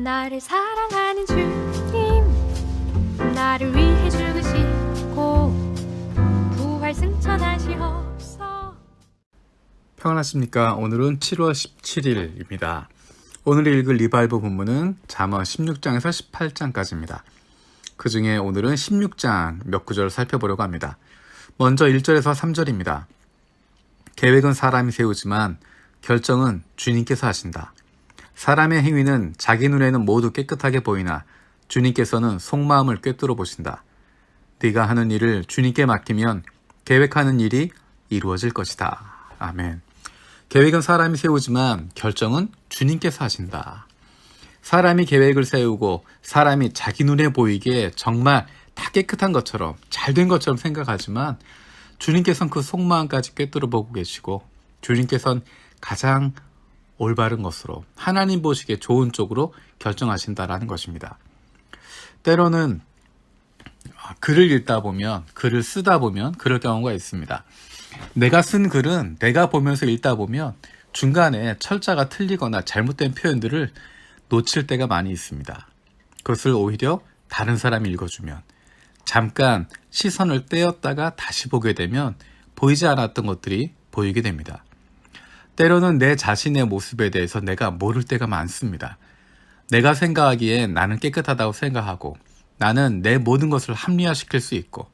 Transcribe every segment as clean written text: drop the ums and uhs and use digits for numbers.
나를 사랑하는 주님, 나를 위해 죽으시고 부활 승천하시옵소. 평안하십니까? 오늘은 7월 17일입니다. 오늘 읽을 리바이브 본문은 잠언 16장에서 18장까지입니다. 그 중에 오늘은 16장 몇 구절을 살펴보려고 합니다. 먼저 1절에서 3절입니다. 계획은 사람이 세우지만 결정은 주님께서 하신다. 사람의 행위는 자기 눈에는 모두 깨끗하게 보이나 주님께서는 속마음을 꿰뚫어 보신다. 네가 하는 일을 주님께 맡기면 계획하는 일이 이루어질 것이다. 아멘. 계획은 사람이 세우지만 결정은 주님께서 하신다. 사람이 계획을 세우고 사람이 자기 눈에 보이기에 정말 다 깨끗한 것처럼 잘된 것처럼 생각하지만 주님께서는 그 속마음까지 꿰뚫어 보고 계시고 주님께서는 가장 올바른 것으로 하나님 보시기에 좋은 쪽으로 결정하신다라는 것입니다. 때로는 글을 읽다 보면, 글을 쓰다 보면 그럴 경우가 있습니다. 내가 쓴 글은 내가 보면서 읽다 보면 중간에 철자가 틀리거나 잘못된 표현들을 놓칠 때가 많이 있습니다. 그것을 오히려 다른 사람이 읽어주면 잠깐 시선을 떼었다가 다시 보게 되면 보이지 않았던 것들이 보이게 됩니다. 때로는 내 자신의 모습에 대해서 내가 모를 때가 많습니다. 내가 생각하기엔 나는 깨끗하다고 생각하고 나는 내 모든 것을 합리화시킬 수 있고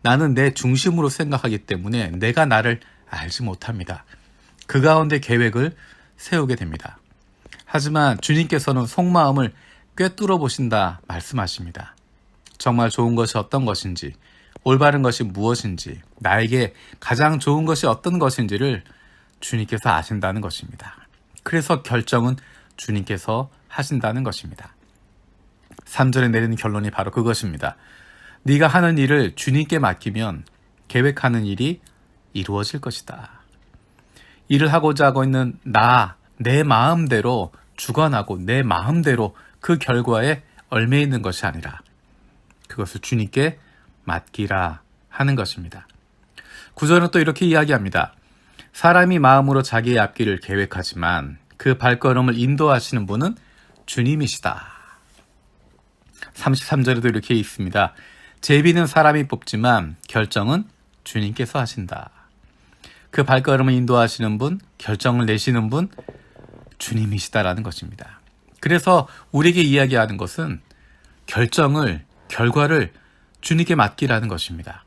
나는 내 중심으로 생각하기 때문에 내가 나를 알지 못합니다. 그 가운데 계획을 세우게 됩니다. 하지만 주님께서는 속마음을 꿰뚫어 보신다 말씀하십니다. 정말 좋은 것이 어떤 것인지, 올바른 것이 무엇인지, 나에게 가장 좋은 것이 어떤 것인지를 주님께서 아신다는 것입니다. 그래서 결정은 주님께서 하신다는 것입니다. 3절에 내리는 결론이 바로 그것입니다. 네가 하는 일을 주님께 맡기면 계획하는 일이 이루어질 것이다. 일을 하고자 하고 있는 내 마음대로 주관하고 내 마음대로 그 결과에 얽매 있는 것이 아니라 그것을 주님께 맡기라 하는 것입니다. 9절은 또 이렇게 이야기합니다. 사람이 마음으로 자기의 앞길을 계획하지만 그 발걸음을 인도하시는 분은 주님이시다. 33절에도 이렇게 있습니다. 제비는 사람이 뽑지만 결정은 주님께서 하신다. 그 발걸음을 인도하시는 분, 결정을 내시는 분, 주님이시다라는 것입니다. 그래서 우리에게 이야기하는 것은 결과를 주님께 맡기라는 것입니다.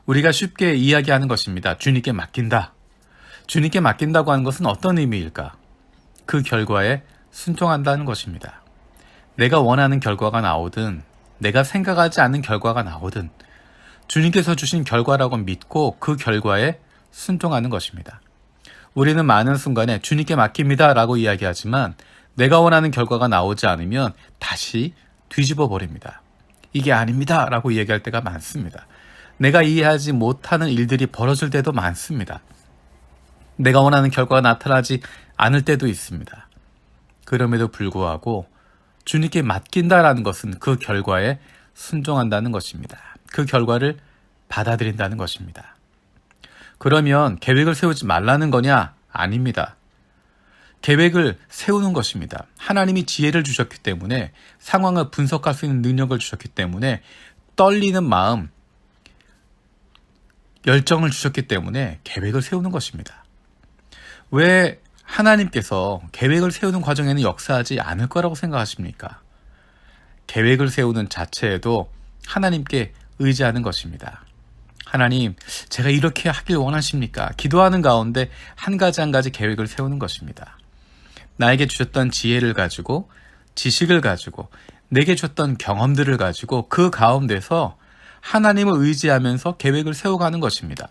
우리가 쉽게 이야기하는 것입니다. 주님께 맡긴다. 주님께 맡긴다고 하는 것은 어떤 의미일까? 그 결과에 순종한다는 것입니다. 내가 원하는 결과가 나오든 내가 생각하지 않는 결과가 나오든 주님께서 주신 결과라고 믿고 그 결과에 순종하는 것입니다. 우리는 많은 순간에 주님께 맡깁니다 라고 이야기하지만 내가 원하는 결과가 나오지 않으면 다시 뒤집어 버립니다. 이게 아닙니다 라고 얘기할 때가 많습니다. 내가 이해하지 못하는 일들이 벌어질 때도 많습니다. 내가 원하는 결과가 나타나지 않을 때도 있습니다. 그럼에도 불구하고 주님께 맡긴다라는 것은 그 결과에 순종한다는 것입니다. 그 결과를 받아들인다는 것입니다. 그러면 계획을 세우지 말라는 거냐? 아닙니다. 계획을 세우는 것입니다. 하나님이 지혜를 주셨기 때문에 상황을 분석할 수 있는 능력을 주셨기 때문에 떨리는 마음, 열정을 주셨기 때문에 계획을 세우는 것입니다. 왜 하나님께서 계획을 세우는 과정에는 역사하지 않을 거라고 생각하십니까? 계획을 세우는 자체에도 하나님께 의지하는 것입니다. 하나님, 제가 이렇게 하길 원하십니까? 기도하는 가운데 한 가지 계획을 세우는 것입니다. 나에게 주셨던 지혜를 가지고, 지식을 가지고, 내게 주셨던 경험들을 가지고 그 가운데서 하나님을 의지하면서 계획을 세워가는 것입니다.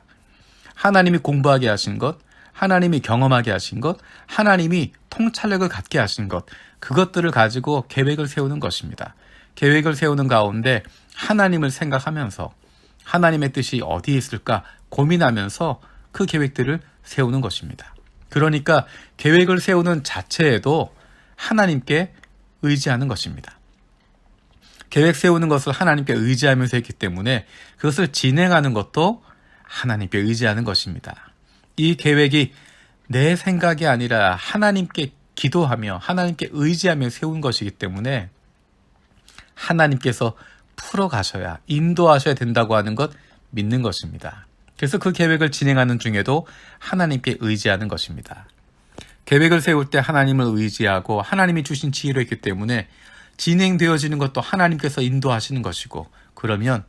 하나님이 공부하게 하신 것, 하나님이 경험하게 하신 것, 하나님이 통찰력을 갖게 하신 것, 그것들을 가지고 계획을 세우는 것입니다. 계획을 세우는 가운데 하나님을 생각하면서 하나님의 뜻이 어디에 있을까 고민하면서 그 계획들을 세우는 것입니다. 그러니까 계획을 세우는 자체에도 하나님께 의지하는 것입니다. 계획 세우는 것을 하나님께 의지하면서 했기 때문에 그것을 진행하는 것도 하나님께 의지하는 것입니다. 이 계획이 내 생각이 아니라 하나님께 기도하며 하나님께 의지하며 세운 것이기 때문에 하나님께서 풀어가셔야, 인도하셔야 된다고 하는 것 믿는 것입니다. 그래서 그 계획을 진행하는 중에도 하나님께 의지하는 것입니다. 계획을 세울 때 하나님을 의지하고 하나님이 주신 지혜로 있기 때문에 진행되어지는 것도 하나님께서 인도하시는 것이고, 그러면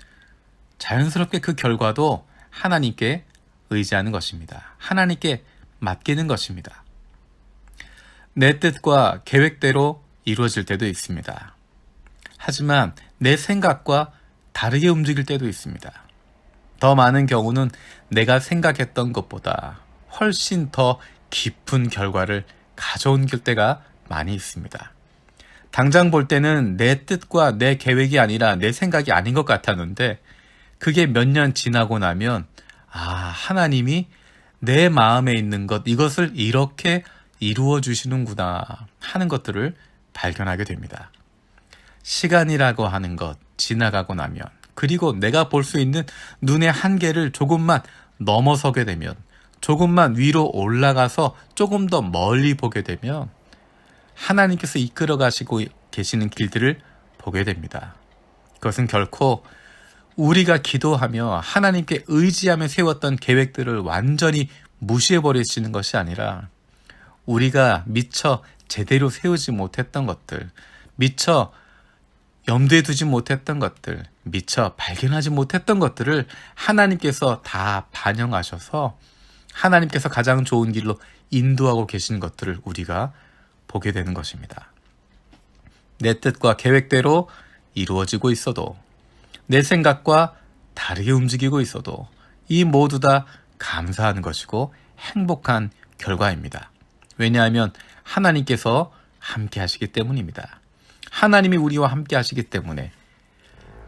자연스럽게 그 결과도 하나님께 의지하는 것입니다. 하나님께 맡기는 것입니다. 내 뜻과 계획대로 이루어질 때도 있습니다. 하지만 내 생각과 다르게 움직일 때도 있습니다. 더 많은 경우는 내가 생각했던 것보다 훨씬 더 깊은 결과를 가져온 때가 많이 있습니다. 당장 볼 때는 내 뜻과 내 계획이 아니라 내 생각이 아닌 것 같았는데, 그게 몇 년 지나고 나면 하나님이 내 마음에 있는 것, 이것을 이렇게 이루어 주시는구나 하는 것들을 발견하게 됩니다. 시간이라고 하는 것 지나가고 나면, 그리고 내가 볼 수 있는 눈의 한계를 조금만 넘어서게 되면, 조금만 위로 올라가서 조금 더 멀리 보게 되면 하나님께서 이끌어 가시고 계시는 길들을 보게 됩니다. 그것은 결코 우리가 기도하며 하나님께 의지하며 세웠던 계획들을 완전히 무시해버리시는 것이 아니라, 우리가 미처 제대로 세우지 못했던 것들, 미처 염두에 두지 못했던 것들, 미처 발견하지 못했던 것들을 하나님께서 다 반영하셔서 하나님께서 가장 좋은 길로 인도하고 계신 것들을 우리가 보게 되는 것입니다. 내 뜻과 계획대로 이루어지고 있어도, 내 생각과 다르게 움직이고 있어도 이 모두 다 감사하는 것이고 행복한 결과입니다. 왜냐하면 하나님께서 함께 하시기 때문입니다. 하나님이 우리와 함께 하시기 때문에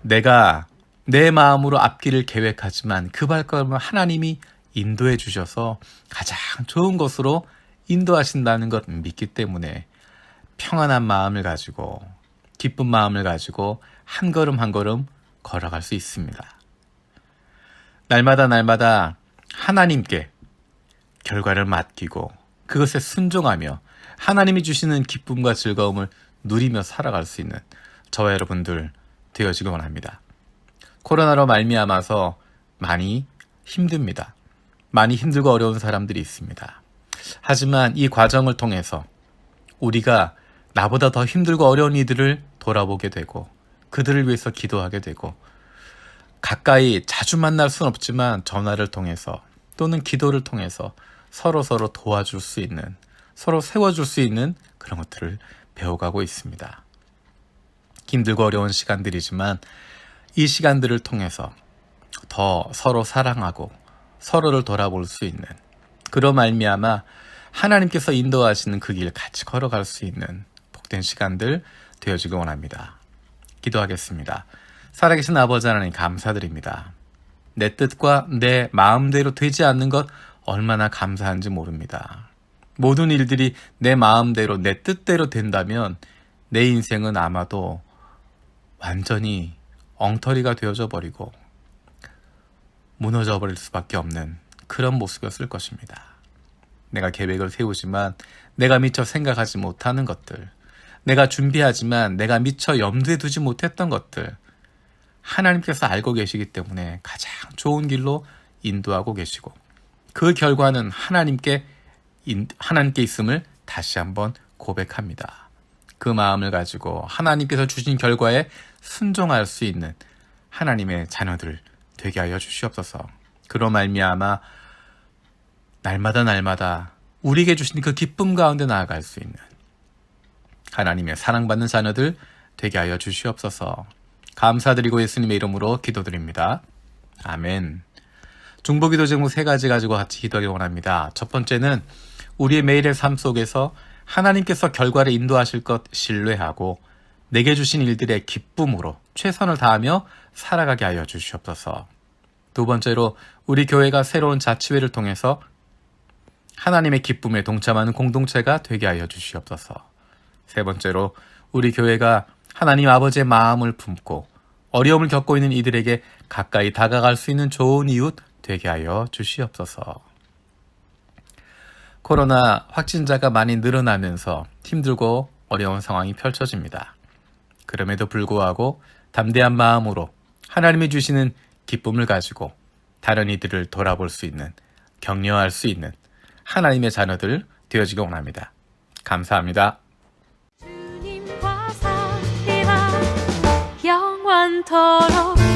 내가 내 마음으로 앞길을 계획하지만 그 발걸음을 하나님이 인도해 주셔서 가장 좋은 것으로 인도하신다는 것 믿기 때문에 평안한 마음을 가지고, 기쁜 마음을 가지고 한 걸음 한 걸음 걸어갈 수 있습니다. 날마다 하나님께 결과를 맡기고 그것에 순종하며 하나님이 주시는 기쁨과 즐거움을 누리며 살아갈 수 있는 저와 여러분들 되어지기 원합니다. 코로나로 말미암아서 많이 힘듭니다. 많이 힘들고 어려운 사람들이 있습니다. 하지만 이 과정을 통해서 우리가 나보다 더 힘들고 어려운 이들을 돌아보게 되고, 그들을 위해서 기도하게 되고, 가까이 자주 만날 수는 없지만 전화를 통해서 또는 기도를 통해서 서로 도와줄 수 있는, 서로 세워줄 수 있는 그런 것들을 배워가고 있습니다. 힘들고 어려운 시간들이지만 이 시간들을 통해서 더 서로 사랑하고 서로를 돌아볼 수 있는, 그로 말미암아 하나님께서 인도하시는 그 길 같이 걸어갈 수 있는 복된 시간들 되어지기 원합니다. 기도하겠습니다. 살아계신 아버지 하나님 감사드립니다. 내 뜻과 내 마음대로 되지 않는 것 얼마나 감사한지 모릅니다. 모든 일들이 내 마음대로 내 뜻대로 된다면 내 인생은 아마도 완전히 엉터리가 되어져 버리고 무너져 버릴 수밖에 없는 그런 모습이었을 것입니다. 내가 계획을 세우지만 내가 미처 생각하지 못하는 것들, 내가 준비하지만 내가 미처 염두에 두지 못했던 것들, 하나님께서 알고 계시기 때문에 가장 좋은 길로 인도하고 계시고, 그 결과는 하나님께 있음을 다시 한번 고백합니다. 그 마음을 가지고 하나님께서 주신 결과에 순종할 수 있는 하나님의 자녀들 되게 하여 주시옵소서. 그로 말미암아 날마다 우리에게 주신 그 기쁨 가운데 나아갈 수 있는 하나님의 사랑받는 자녀들 되게 하여 주시옵소서. 감사드리고 예수님의 이름으로 기도드립니다. 아멘. 중보기도 제목 3가지 가지고 같이 기도하기 원합니다. 첫 번째는 우리의 매일의 삶 속에서 하나님께서 결과를 인도하실 것 신뢰하고 내게 주신 일들의 기쁨으로 최선을 다하며 살아가게 하여 주시옵소서. 두 번째로 우리 교회가 새로운 자치회를 통해서 하나님의 기쁨에 동참하는 공동체가 되게 하여 주시옵소서. 세 번째로 우리 교회가 하나님 아버지의 마음을 품고 어려움을 겪고 있는 이들에게 가까이 다가갈 수 있는 좋은 이웃 되게 하여 주시옵소서. 코로나 확진자가 많이 늘어나면서 힘들고 어려운 상황이 펼쳐집니다. 그럼에도 불구하고 담대한 마음으로 하나님이 주시는 기쁨을 가지고 다른 이들을 돌아볼 수 있는, 격려할 수 있는 하나님의 자녀들 되어지기 원합니다. 감사합니다. 주님과 살리라 영원토록